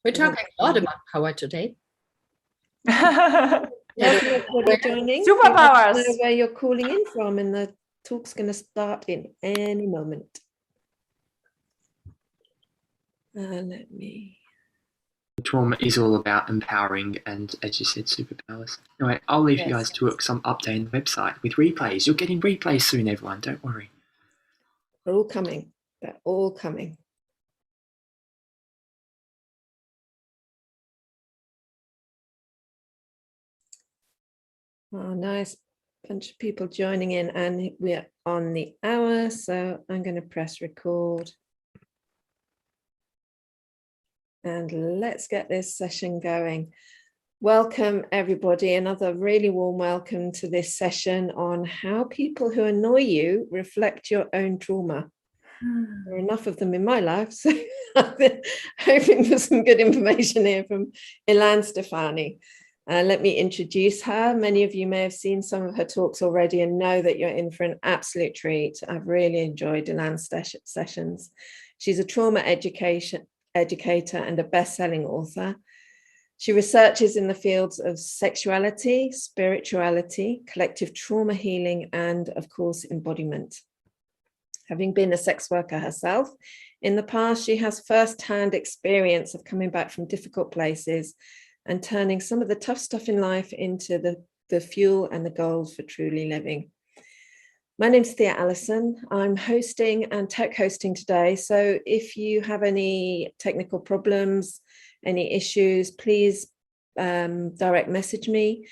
We're talking a lot about power today. Welcome everybody joining. Superpowers. Know where you're calling in from, and the talk's going to start in any moment. Let me. Trauma is all about empowering and, as you said, superpowers. Anyway, I'll leave you guys to some update on the website with replays. You're getting replays soon, everyone. Don't worry. They're all coming. They're all coming. Oh, nice bunch of people joining in, and we're on the hour, so I'm going to press record. And let's get this session going. Welcome, everybody. Another really warm welcome to this session on how people who annoy you reflect your own trauma. There are enough of them in my life, so I'm hoping for some good information here from Ilan Stefani. Let me introduce her. Many of you may have seen some of her talks already and know that you're in for an absolute treat. I've really enjoyed Ilan's sessions. She's a trauma educator and a best-selling author. She researches in the fields of sexuality, spirituality, collective trauma healing, and of course, embodiment. Having been a sex worker herself, in the past, she has first-hand experience of coming back from difficult places and turning some of the tough stuff in life into the fuel and the gold for truly living. My name's Thea Allison. I'm hosting and tech hosting today. So if you have any technical problems, any issues, please direct message me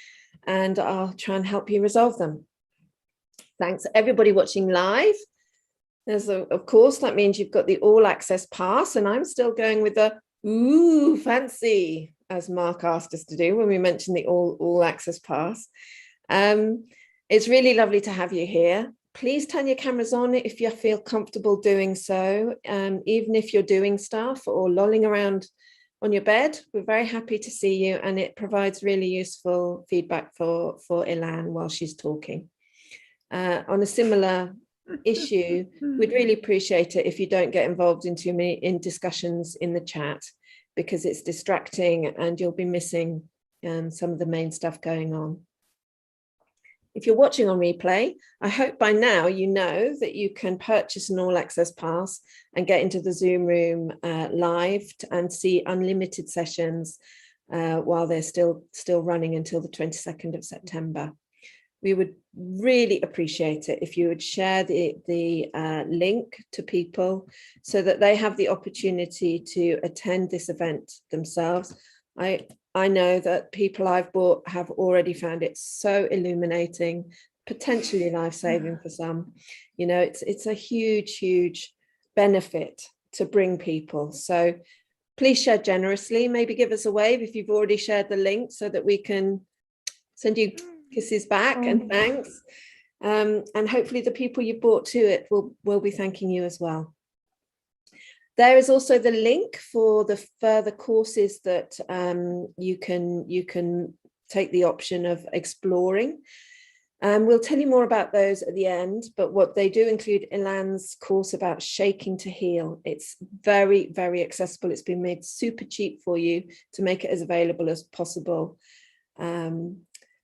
and I'll try and help you resolve them. Thanks everybody watching live. Of course, that means you've got the all access pass, and I'm still going with the ooh, fancy, as Mark asked us to do when we mentioned the all access pass. It's really lovely to have you here. Please turn your cameras on if you feel comfortable doing so. Even if you're doing stuff or lolling around on your bed, we're very happy to see you, and it provides really useful feedback for Ilan while she's talking. On a similar issue, we'd really appreciate it if you don't get involved in too many discussions in the chat, because it's distracting and you'll be missing some of the main stuff going on. If you're watching on replay, I hope by now you know that you can purchase an all access pass and get into the Zoom room live and see unlimited sessions while they're still running until the 22nd of September. We would really appreciate it if you would share the link to people so that they have the opportunity to attend this event themselves. I know that people I've bought have already found it so illuminating, potentially life-saving for some. You know, it's a huge, huge benefit to bring people. So please share generously. Maybe give us a wave if you've already shared the link so that we can send you kisses back and thanks. And hopefully the people you brought to it will be thanking you as well. There is also the link for the further courses that you can take the option of exploring. We'll tell you more about those at the end, but what they do include Ilan's course about shaking to heal. It's very, very accessible. It's been made super cheap for you to make it as available as possible.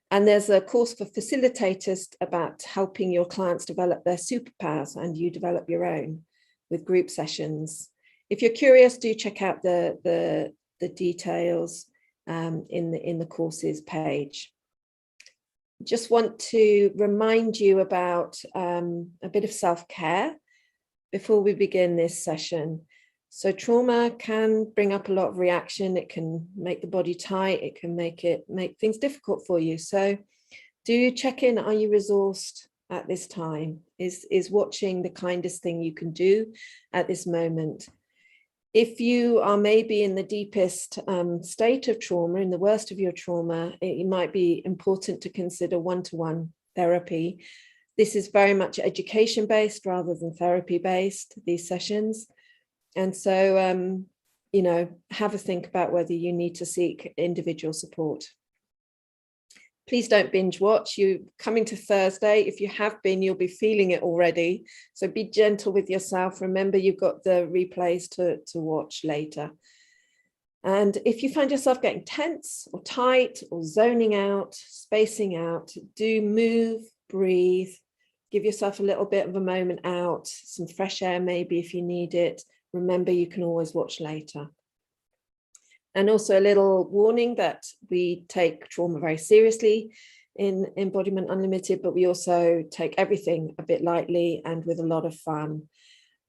And there's a course for facilitators about helping your clients develop their superpowers and you develop your own with group sessions. If you're curious, do check out the details in the courses page. Just want to remind you about a bit of self-care before we begin this session. So trauma can bring up a lot of reaction. It can make the body tight. It can make things difficult for you. So do check in. Are you resourced at this time? Is watching the kindest thing you can do at this moment? If you are maybe in the deepest state of trauma, in the worst of your trauma, it might be important to consider one-to-one therapy. This is very much education-based rather than therapy-based, these sessions. And so, you know, have a think about whether you need to seek individual support. Please don't binge watch. You're coming to Thursday. If you have been, you'll be feeling it already. So be gentle with yourself. Remember, you've got the replays to watch later. And if you find yourself getting tense or tight or zoning out, spacing out, do move, breathe, give yourself a little bit of a moment out, some fresh air maybe if you need it. Remember, you can always watch later. And also a little warning that we take trauma very seriously in Embodiment Unlimited, but we also take everything a bit lightly and with a lot of fun.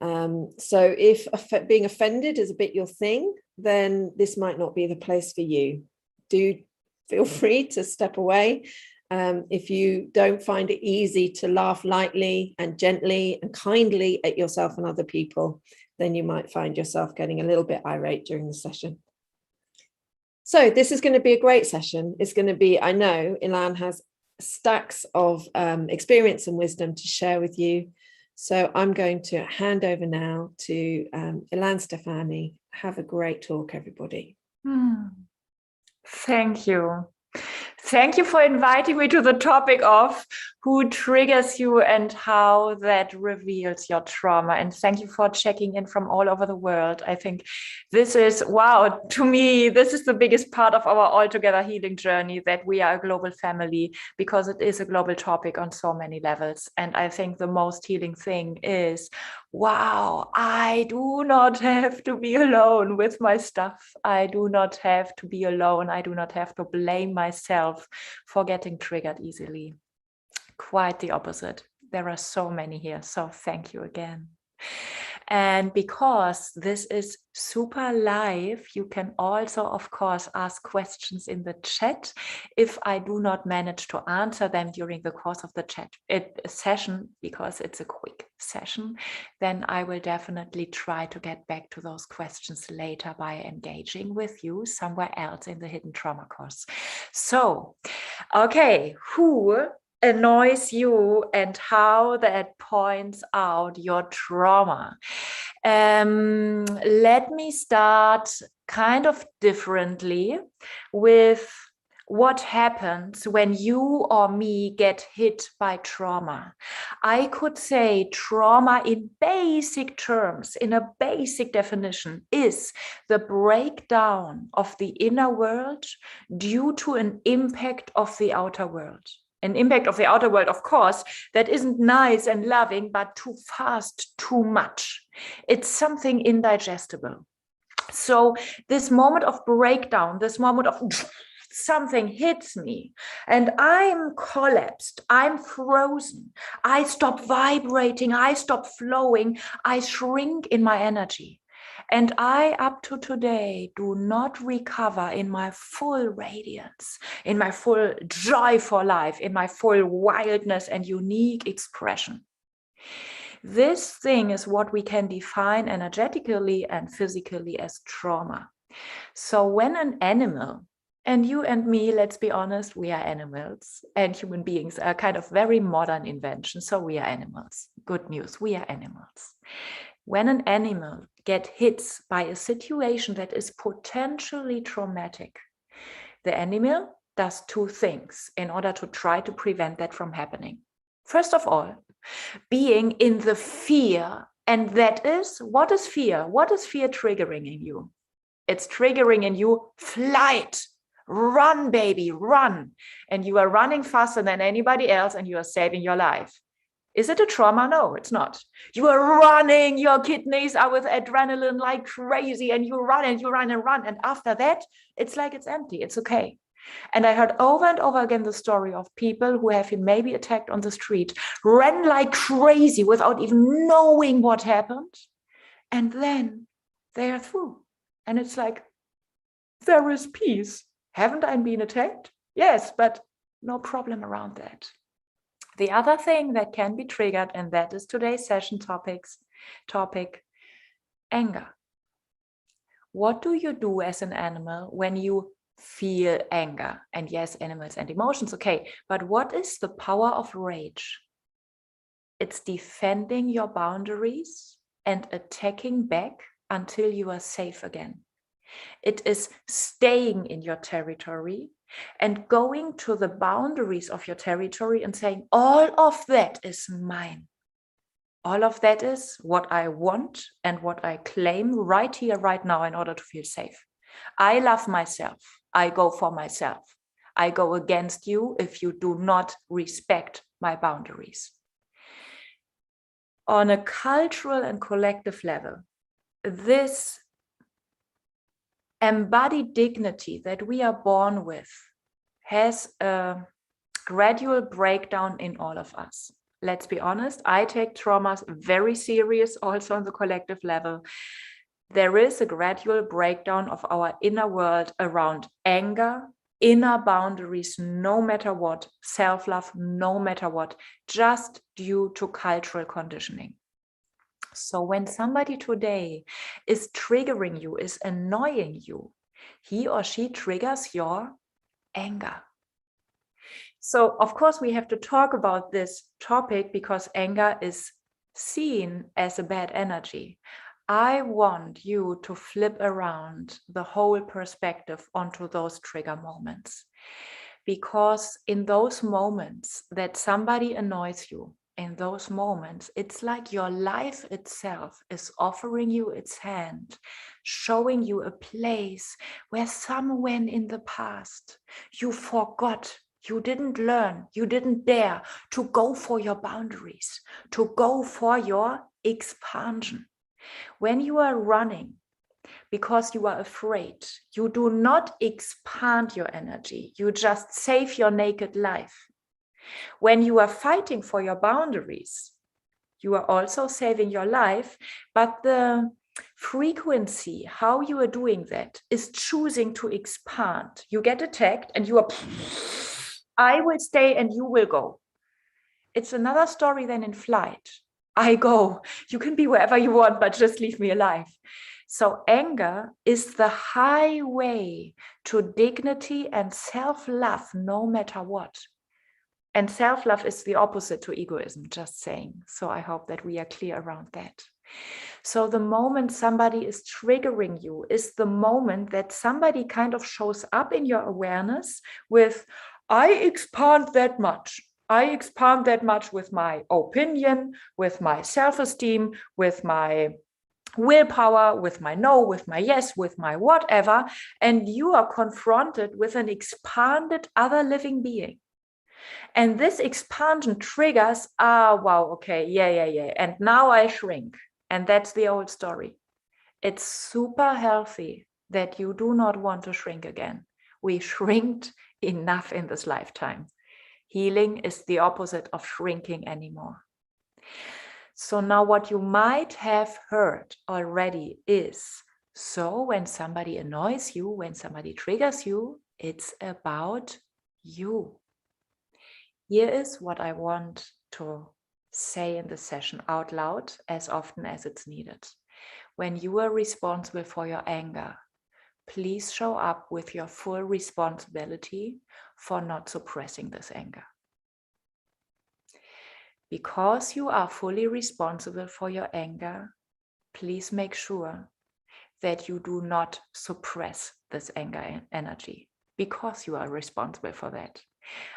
So if being offended is a bit your thing, then this might not be the place for you. Do feel free to step away. If you don't find it easy to laugh lightly and gently and kindly at yourself and other people, then you might find yourself getting a little bit irate during the session. So this is going to be a great session. It's going to be, I know Ilan has stacks of experience and wisdom to share with you. So I'm going to hand over now to Ilan Stefani. Have a great talk, everybody. Thank you. Thank you for inviting me to the topic of who triggers you and how that reveals your trauma. And thank you for checking in from all over the world. I think this is, wow, to me, this is the biggest part of our altogether healing journey, that we are a global family, because it is a global topic on so many levels. And I think the most healing thing is, wow, I do not have to be alone with my stuff. I do not have to be alone. I do not have to blame myself for getting triggered easily. Quite the opposite. There are so many here. So thank you again. And because this is super live, you can also, of course, ask questions in the chat. If I do not manage to answer them during the course of the chat session, because it's a quick session, then I will definitely try to get back to those questions later by engaging with you somewhere else in the Hidden Trauma course. So, okay, who annoys you and how that points out your trauma? Let me start kind of differently with what happens when you or me get hit by trauma. I could say trauma in basic terms, in a basic definition, is the breakdown of the inner world due to an impact of the outer world. An impact of the outer world, of course, that isn't nice and loving, but too fast, too much. It's something indigestible. So this moment of breakdown, this moment of something hits me and I'm collapsed, I'm frozen, I stop vibrating, I stop flowing, I shrink in my energy. And I, up to today, do not recover in my full radiance, in my full joy for life, in my full wildness and unique expression. This thing is what we can define energetically and physically as trauma. So when an animal, and you and me, let's be honest, we are animals, and human beings are kind of very modern invention. So we are animals. Good news, we are animals. When an animal gets hit by a situation that is potentially traumatic, the animal does two things in order to try to prevent that from happening. First of all, being in the fear. And that is, what is fear? What is fear triggering in you? It's triggering in you flight. Run, baby, run. And you are running faster than anybody else and you are saving your life. Is it a trauma? No, it's not. You are running, your kidneys are with adrenaline like crazy and you run and you run and run. And after that, it's like it's empty, it's okay. And I heard over and over again the story of people who have been maybe attacked on the street, ran like crazy without even knowing what happened. And then they are through. And it's like, there is peace. Haven't I been attacked? Yes, but no problem around that. The other thing that can be triggered, and that is today's session topic, anger. What do you do as an animal when you feel anger? And yes, animals and emotions, okay, but what is the power of rage? It's defending your boundaries and attacking back until you are safe again. It is staying in your territory and going to the boundaries of your territory and saying, all of that is mine. All of that is what I want and what I claim right here, right now in order to feel safe. I love myself. I go for myself. I go against you if you do not respect my boundaries. On a cultural and collective level, this embodied dignity that we are born with has a gradual breakdown in all of us. Let's be honest, I take traumas very serious also on the collective level. There is a gradual breakdown of our inner world around anger, inner boundaries, no matter what, self-love, no matter what, just due to cultural conditioning. So when somebody today is triggering you, is annoying you, he or she triggers your anger. So of course we have to talk about this topic because anger is seen as a bad energy. I want you to flip around the whole perspective onto those trigger moments, because in those moments that somebody annoys you, in those moments, it's like your life itself is offering you its hand, showing you a place where somewhere in the past you forgot, you didn't learn, you didn't dare to go for your boundaries, to go for your expansion. When you are running because you are afraid, you do not expand your energy, you just save your naked life. When you are fighting for your boundaries, you are also saving your life, but the frequency, how you are doing that, is choosing to expand. You get attacked and you are, I will stay and you will go. It's another story than in flight. I go, you can be wherever you want, but just leave me alive. So anger is the highway to dignity and self-love, no matter what. And self-love is the opposite to egoism, just saying. So I hope that we are clear around that. So the moment somebody is triggering you is the moment that somebody kind of shows up in your awareness with, I expand that much. I expand that much with my opinion, with my self-esteem, with my willpower, with my no, with my yes, with my whatever. And you are confronted with an expanded other living being. And this expansion triggers, wow, okay, yeah. And now I shrink. And that's the old story. It's super healthy that you do not want to shrink again. We shrinked enough in this lifetime. Healing is the opposite of shrinking anymore. So now what you might have heard already is, so when somebody annoys you, when somebody triggers you, it's about you. Here is what I want to say in the session out loud as often as it's needed. When you are responsible for your anger, please show up with your full responsibility for not suppressing this anger. Because you are fully responsible for your anger, please make sure that you do not suppress this anger energy, because you are responsible for that.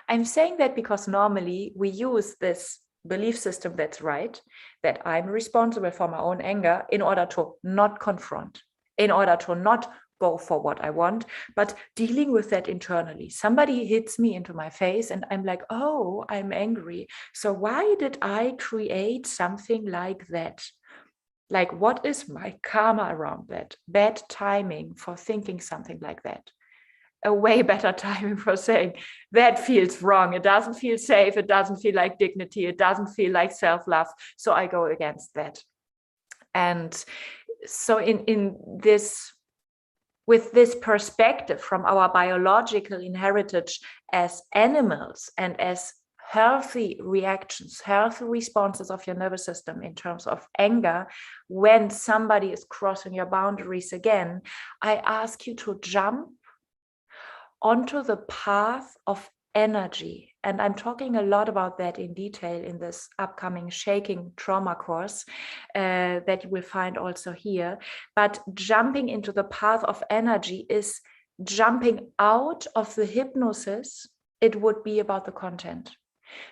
I'm saying that because normally we use this belief system that's right, that I'm responsible for my own anger in order to not confront, in order to not go for what I want, but dealing with that internally. Somebody hits me into my face and I'm like, oh, I'm angry. So why did I create something like that? Like, what is my karma around that? Bad timing for thinking something like that. A way better timing for saying that feels wrong. It doesn't feel safe. It doesn't feel like dignity. It doesn't feel like self-love. So I go against that. And so in this, with this perspective from our biological inheritance as animals and as healthy reactions, healthy responses of your nervous system in terms of anger, when somebody is crossing your boundaries again, I ask you to jump onto the path of energy. And I'm talking a lot about that in detail in this upcoming Shaking Trauma course that you will find also here. But jumping into the path of energy is jumping out of the hypnosis. It would be about the content.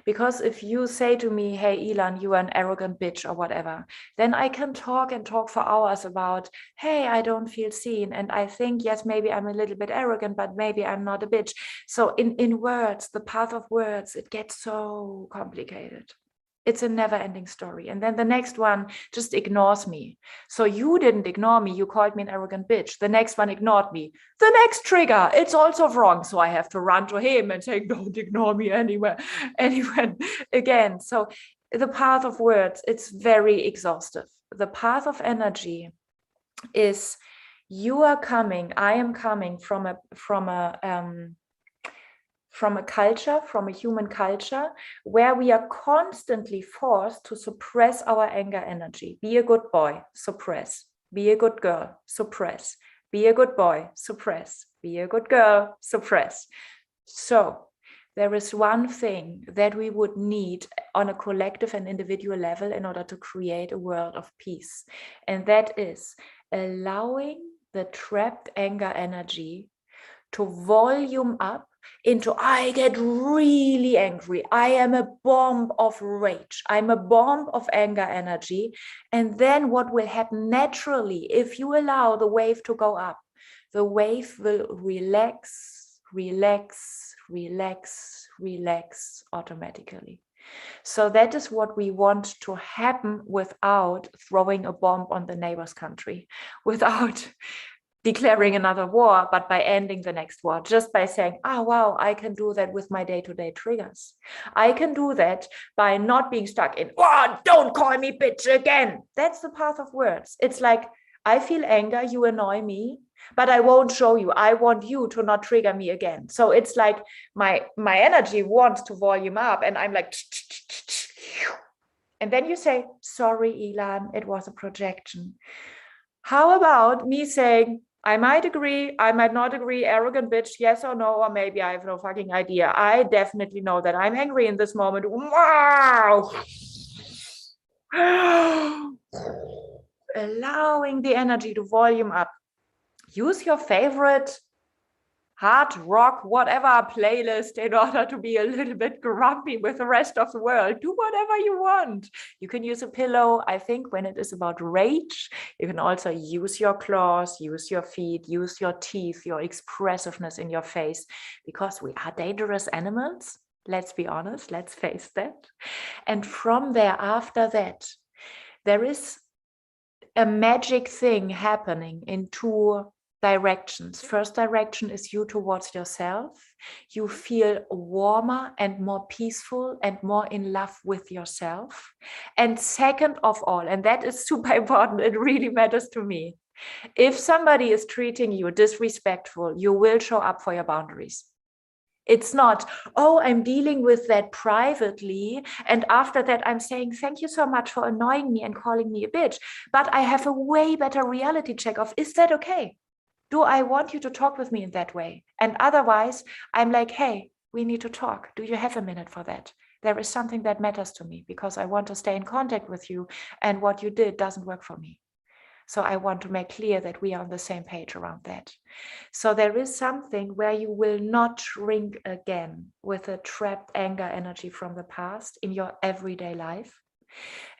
Because if you say to me, hey, Ilan, you are an arrogant bitch or whatever, then I can talk and talk for hours about, hey, I don't feel seen. And I think, yes, maybe I'm a little bit arrogant, but maybe I'm not a bitch. So in words, the path of words, it gets so complicated. It's a never-ending story. And then the next one just ignores me. So you didn't ignore me. You called me an arrogant bitch. The next one ignored me. The next trigger, it's also wrong. So I have to run to him and say, don't ignore me anywhere again. So the path of words, it's very exhaustive. The path of energy is you are coming, I am coming from a culture, from a human culture, where we are constantly forced to suppress our anger energy. Be a good boy, suppress. Be a good girl, suppress. Be a good boy, suppress. Be a good girl, suppress. So there is one thing that we would need on a collective and individual level in order to create a world of peace. And that is allowing the trapped anger energy to volume up into, I get really angry. I am a bomb of rage. I'm a bomb of anger energy. And then what will happen naturally, if you allow the wave to go up, the wave will relax, relax, relax, relax automatically. So that is what we want to happen without throwing a bomb on the neighbor's country, without declaring another war, but by ending the next war, just by saying, oh, wow, I can do that with my day-to-day triggers. I can do that by not being stuck in, oh, don't call me bitch again. That's the path of words. It's like, I feel anger, you annoy me, but I won't show you. I want you to not trigger me again. So it's like my energy wants to volume up and I'm like, and then you say, sorry, Ilan, it was a projection. How about me saying, I might agree, I might not agree, arrogant bitch, yes or no, or maybe I have no fucking idea. I definitely know that I'm angry in this moment. Wow. Allowing the energy to volume up. Use your favorite hard rock, whatever playlist in order to be a little bit grumpy with the rest of the world. Do whatever you want. You can use a pillow. I think when it is about rage, you can also use your claws, use your feet, use your teeth, your expressiveness in your face, because we are dangerous animals. Let's be honest, let's face that. And from there, after that, there is a magic thing happening in two directions. First direction is you towards yourself. You feel warmer and more peaceful and more in love with yourself. And second of all, and that is super important, it really matters to me. If somebody is treating you disrespectful, you will show up for your boundaries. It's not, oh, I'm dealing with that privately. And after that, I'm saying, thank you so much for annoying me and calling me a bitch. But I have a way better reality check of, is that okay? Do I want you to talk with me in that way? And otherwise, I'm like, hey, we need to talk. Do you have a minute for that? There is something that matters to me because I want to stay in contact with you. And what you did doesn't work for me. So I want to make clear that we are on the same page around that. So there is something where you will not shrink again with a trapped anger energy from the past in your everyday life.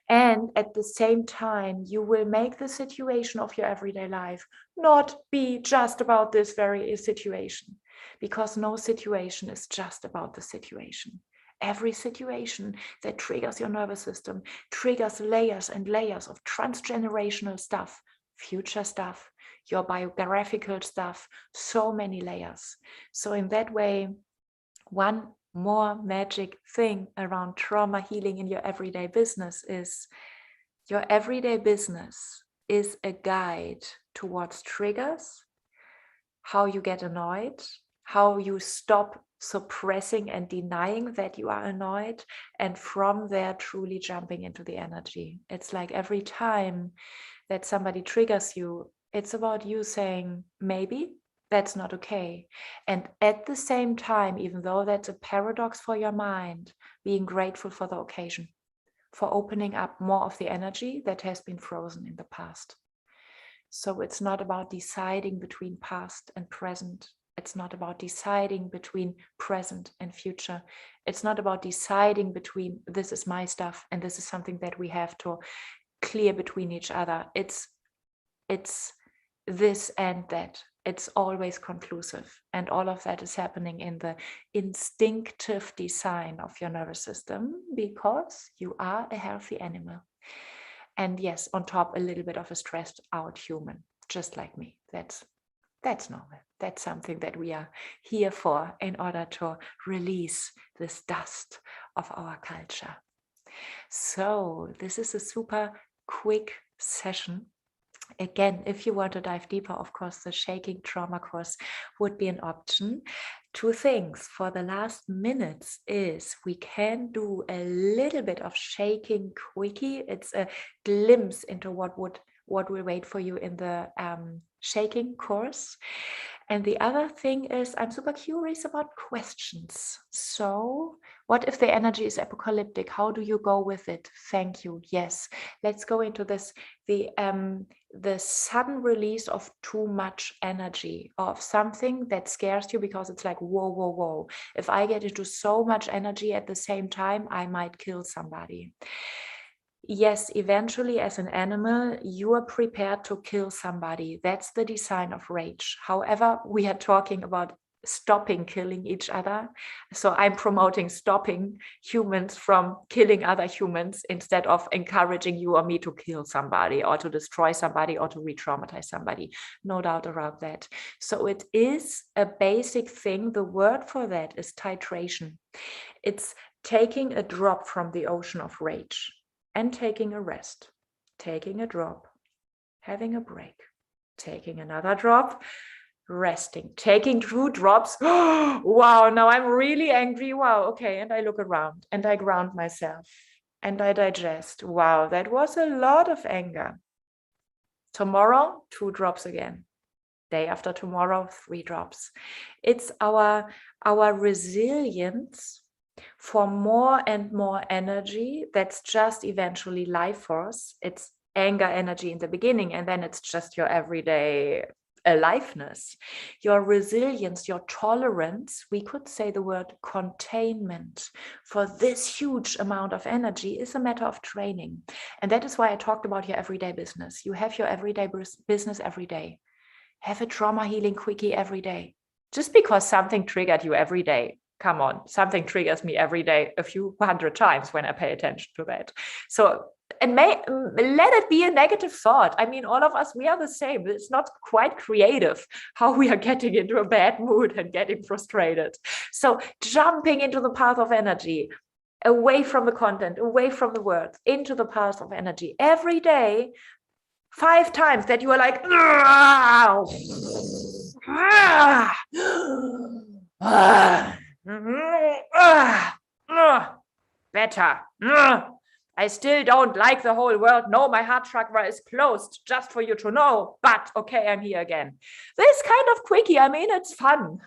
And at the same time, you will make the situation of your everyday life not be just about this very situation, because no situation is just about the situation. Every situation that triggers your nervous system triggers layers and layers of transgenerational stuff, future stuff, your biographical stuff, so many layers. So in that way, one more magic thing around trauma healing in your everyday business is your everyday business is a guide towards triggers, how you get annoyed, how you stop suppressing and denying that you are annoyed, and from there truly jumping into the energy. It's like every time that somebody triggers you, it's about you saying, maybe that's not okay. And at the same time, even though that's a paradox for your mind, being grateful for the occasion, for opening up more of the energy that has been frozen in the past. So it's not about deciding between past and present. It's not about deciding between present and future. It's not about deciding between this is my stuff and this is something that we have to clear between each other. It's this and that. It's always conclusive. And all of that is happening in the instinctive design of your nervous system because you are a healthy animal. And yes, on top, a little bit of a stressed out human, just like me. That's normal. That's something that we are here for in order to release this dust of our culture. So this is a super quick session. Again, if you want to dive deeper, of course, the Shaking Trauma course would be an option. 2 things for the last minutes is we can do a little bit of shaking quickie. It's a glimpse into what will wait for you in the shaking course. And the other thing is I'm super curious about questions. So what if the energy is apocalyptic? How do you go with it? Thank you. Yes, let's go into this. The sudden release of too much energy, of something that scares you because it's like, whoa, whoa, whoa. If I get into so much energy at the same time, I might kill somebody. Yes, eventually as an animal, you are prepared to kill somebody. That's the design of rage. However, we are talking about stopping killing each other. So I'm promoting stopping humans from killing other humans instead of encouraging you or me to kill somebody or to destroy somebody or to re-traumatize somebody. No doubt about that. So it is a basic thing. The word for that is titration. It's taking a drop from the ocean of rage and taking a rest, taking a drop, having a break, taking another drop, resting, taking 2 drops. Wow, now I'm really angry. Wow, okay. And I look around and I ground myself and I digest. Wow, that was a lot of anger. Tomorrow, 2 drops again. Day after tomorrow, 3 drops. It's our resilience for more and more energy that's just eventually life force. It's anger energy in the beginning, and then it's just your everyday aliveness, your resilience, your tolerance. We could say the word containment for this huge amount of energy is a matter of training. And that is why I talked about your everyday business. You have your everyday business every day. Have a trauma healing quickie every day. Just because something triggered you every day, come on, something triggers me every day a few 100 times when I pay attention to that. So, and let it be a negative thought. I mean, all of us, we are the same. It's not quite creative how we are getting into a bad mood and getting frustrated. So jumping into the path of energy, away from the content, away from the words, into the path of energy every day, 5 times that you are like, better. I still don't like the whole world. No, my heart chakra is closed, just for you to know. But okay, I'm here again. This kind of quickie, I mean, it's fun.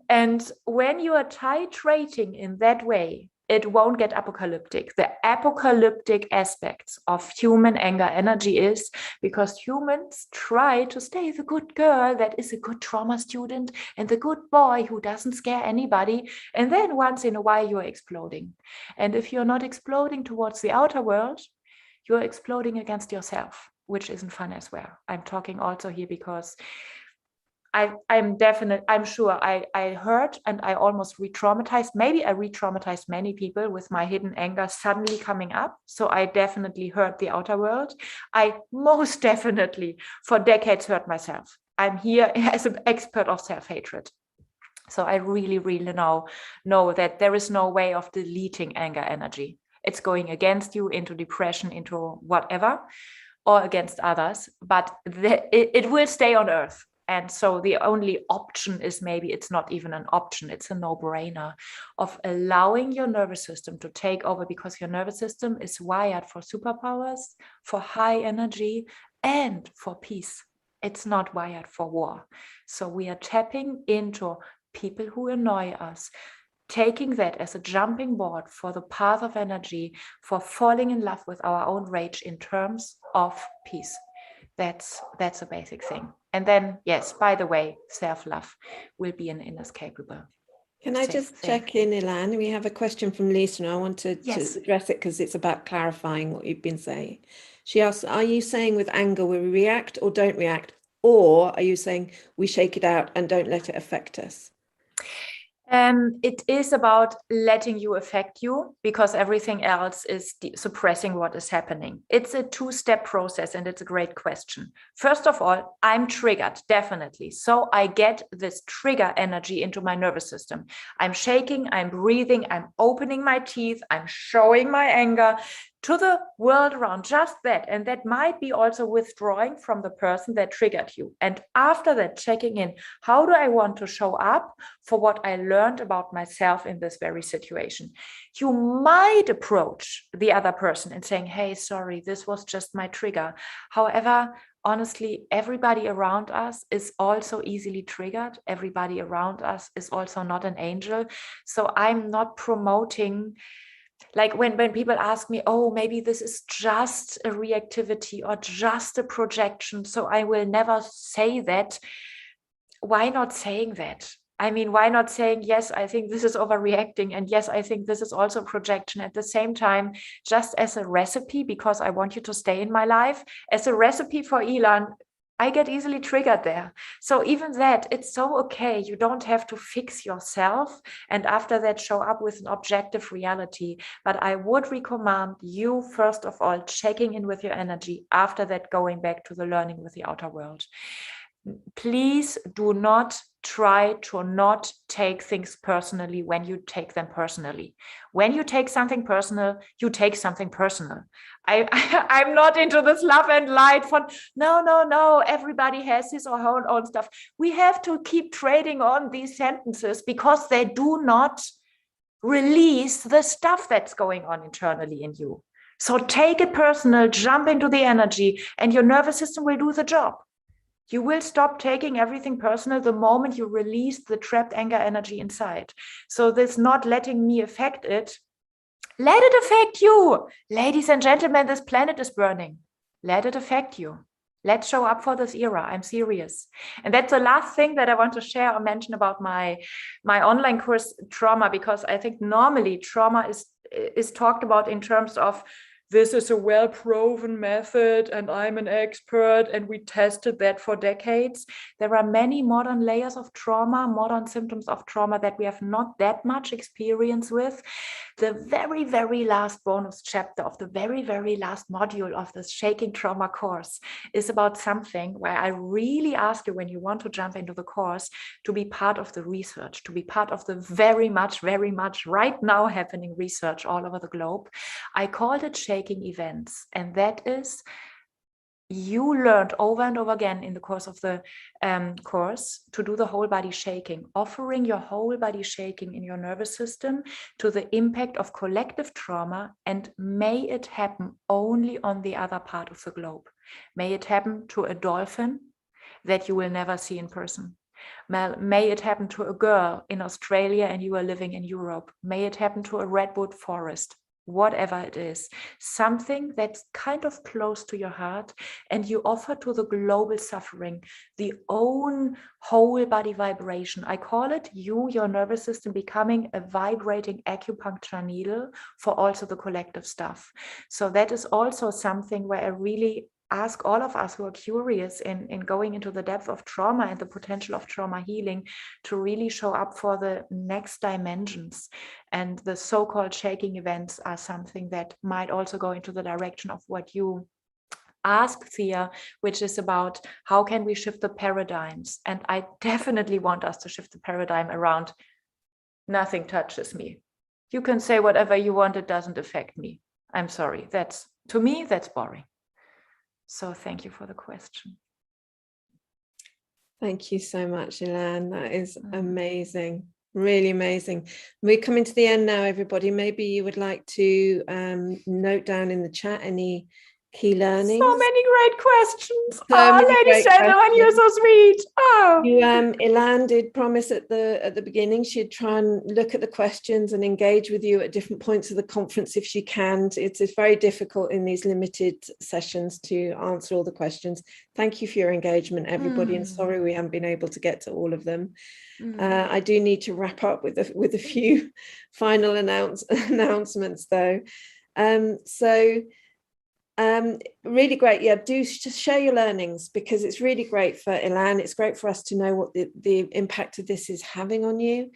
And when you are titrating in that way, it won't get apocalyptic. The apocalyptic aspects of human anger energy is because humans try to stay the good girl that is a good trauma student and the good boy who doesn't scare anybody. And then once in a while, you're exploding. And if you're not exploding towards the outer world, you're exploding against yourself, which isn't fun as well. I'm talking also here because I'm sure I hurt and I almost re-traumatized. Maybe I re-traumatized many people with my hidden anger suddenly coming up. So I definitely hurt the outer world. I most definitely for decades hurt myself. I'm here as an expert of self-hatred. So I really, really know that there is no way of deleting anger energy. It's going against you into depression, into whatever, or against others, but it will stay on earth. And so the only option is, maybe it's not even an option, it's a no-brainer of allowing your nervous system to take over, because your nervous system is wired for superpowers, for high energy, and for peace. It's not wired for war. So we are tapping into people who annoy us, taking that as a jumping board for the path of energy, for falling in love with our own rage in terms of peace. That's a basic thing. And then, yes, by the way, self-love will be an inescapable. Can I just check in, Ilan? We have a question from Lisa, and I want to address it because it's about clarifying what you've been saying. She asks, are you saying with anger we react or don't react? Or are you saying we shake it out and don't let it affect us? It is about letting you affect you, because everything else is suppressing what is happening. It's a two-step process, and it's a great question. First of all, I'm triggered, definitely. So I get this trigger energy into my nervous system. I'm shaking, I'm breathing, I'm opening my teeth, I'm showing my anger to the world around, just that. And that might be also withdrawing from the person that triggered you. And after that, checking in, how do I want to show up for what I learned about myself in this very situation? You might approach the other person and saying, hey, sorry, this was just my trigger. However, honestly, everybody around us is also easily triggered. Everybody around us is also not an angel. So I'm not promoting, like when people ask me, oh, maybe this is just a reactivity or just a projection, so I will never say that. Why not saying that? I mean, why not saying, yes, I think this is overreacting, and yes, I think this is also projection at the same time, just as a recipe, because I want you to stay in my life, as a recipe for Ilan. I get easily triggered there. So even that, it's so okay. You don't have to fix yourself and after that show up with an objective reality. But I would recommend you, first of all, checking in with your energy, after that going back to the learning with the outer world. Please do not try to not take things personally when you take them personally. When you take something personal, you take something personal. I'm not into this love and light for no, everybody has his or her own stuff. We have to keep trading on these sentences because they do not release the stuff that's going on internally in you. So take it personal, jump into the energy, and your nervous system will do the job. You will stop taking everything personal the moment you release the trapped anger energy inside. So this not letting me affect it, let it affect you. Ladies and gentlemen, this planet is burning. Let it affect you. Let's show up for this era. I'm serious. And that's the last thing that I want to share or mention about my online course, Trauma, because I think normally trauma is talked about in terms of this is a well-proven method and I'm an expert and we tested that for decades. There are many modern layers of trauma, modern symptoms of trauma that we have not that much experience with. The very, very last bonus chapter of the very, very last module of this Shaking Trauma course is about something where I really ask you, when you want to jump into the course, to be part of the research, to be part of the very much right now happening research all over the globe. I called it Shaking Events, and that is, you learned over and over again in the course of the course to do the whole body shaking, offering your whole body shaking in your nervous system to the impact of collective trauma, and may it happen only on the other part of the globe. May it happen to a dolphin that you will never see in person. May it happen to a girl in Australia and you are living in Europe. May it happen to a redwood forest. Whatever it is, something that's kind of close to your heart, and you offer to the global suffering the own whole body vibration. I call it your nervous system becoming a vibrating acupuncture needle for also the collective stuff. So that is also something where I really ask all of us who are curious in going into the depth of trauma and the potential of trauma healing to really show up for the next dimensions. And the so-called shaking events are something that might also go into the direction of what you ask, Thea, which is about how can we shift the paradigms. And I definitely want us to shift the paradigm around nothing touches me. You can say whatever you want, it doesn't affect me. I'm sorry, to me, that's boring. So thank you for the question. Thank you so much, Ilan. That is amazing. Really amazing. We're coming to the end now, everybody. Maybe you would like to note down in the chat any key learnings. So many great questions. So many Ladies great and gentlemen, you're so sweet. Oh. You, Ilan did promise at the beginning she'd try and look at the questions and engage with you at different points of the conference if she can. It's very difficult in these limited sessions to answer all the questions. Thank you for your engagement, everybody, and sorry we haven't been able to get to all of them. I do need to wrap up with a few final announcements though. Really great. Yeah, do just share your learnings, because it's really great for Ilan. It's great for us to know what the impact of this is having on you.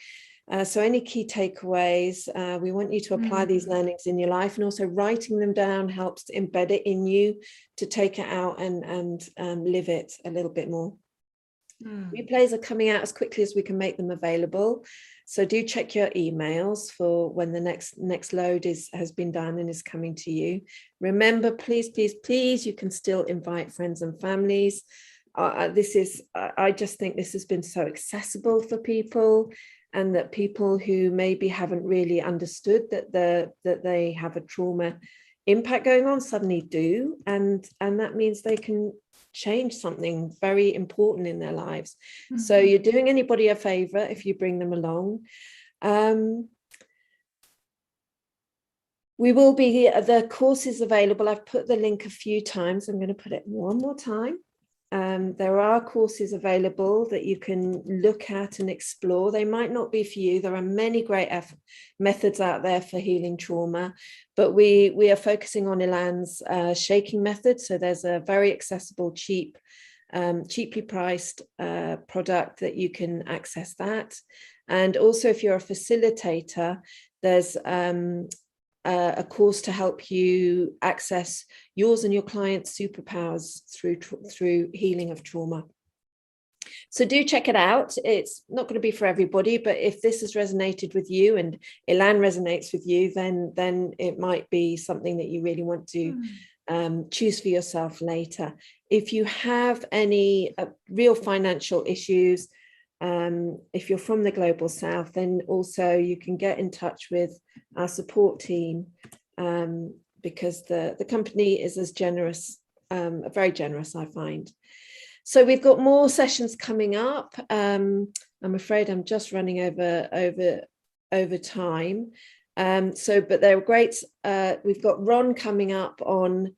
So any key takeaways, we want you to apply these learnings in your life, and also writing them down helps to embed it in you, to take it out and live it a little bit more. Replays are coming out as quickly as we can make them available. So do check your emails for when the next load has been done and is coming to you. Remember, please, you can still invite friends and families. I just think this has been so accessible for people, and that people who maybe haven't really understood that they have a trauma impact going on suddenly do, and that means they can change something very important in their lives. So you're doing anybody a favor if you bring them along. We will be, the course is available. I've put the link a few times. I'm going to put it one more time. There are courses available that you can look at and explore. They might not be for you. There are many great methods out there for healing trauma, but we are focusing on Ilan's shaking method. So there's a very accessible, cheaply priced product that you can access that. And also, if you're a facilitator, there's a course to help you access yours and your clients' superpowers through healing of trauma. So do check it out. It's not going to be for everybody, but if this has resonated with you and Ilan resonates with you, then it might be something that you really want to choose for yourself later. If you have any real financial issues, if you're from the Global South, then also you can get in touch with our support team, because the company is as generous, very generous, I find. So we've got more sessions coming up. I'm afraid I'm just running over time. But they're great. We've got Ron coming up on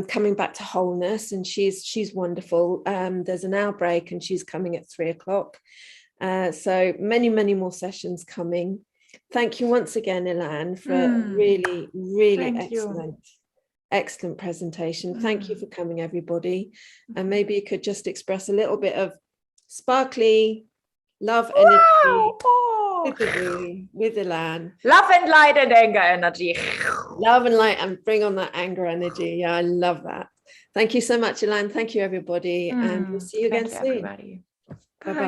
coming back to wholeness, and she's wonderful. There's an hour break and she's coming at 3 o'clock. So many more sessions coming. Thank you once again, Ilan, for a really excellent presentation. Thank you for coming, everybody. And maybe you could just express a little bit of sparkly love energy with Ilan. Love and light and anger energy. Love and light, and bring on that anger energy. Yeah, I love that. Thank you so much, Ilan. Thank you, everybody. And we'll see you again soon. Everybody. Bye-bye.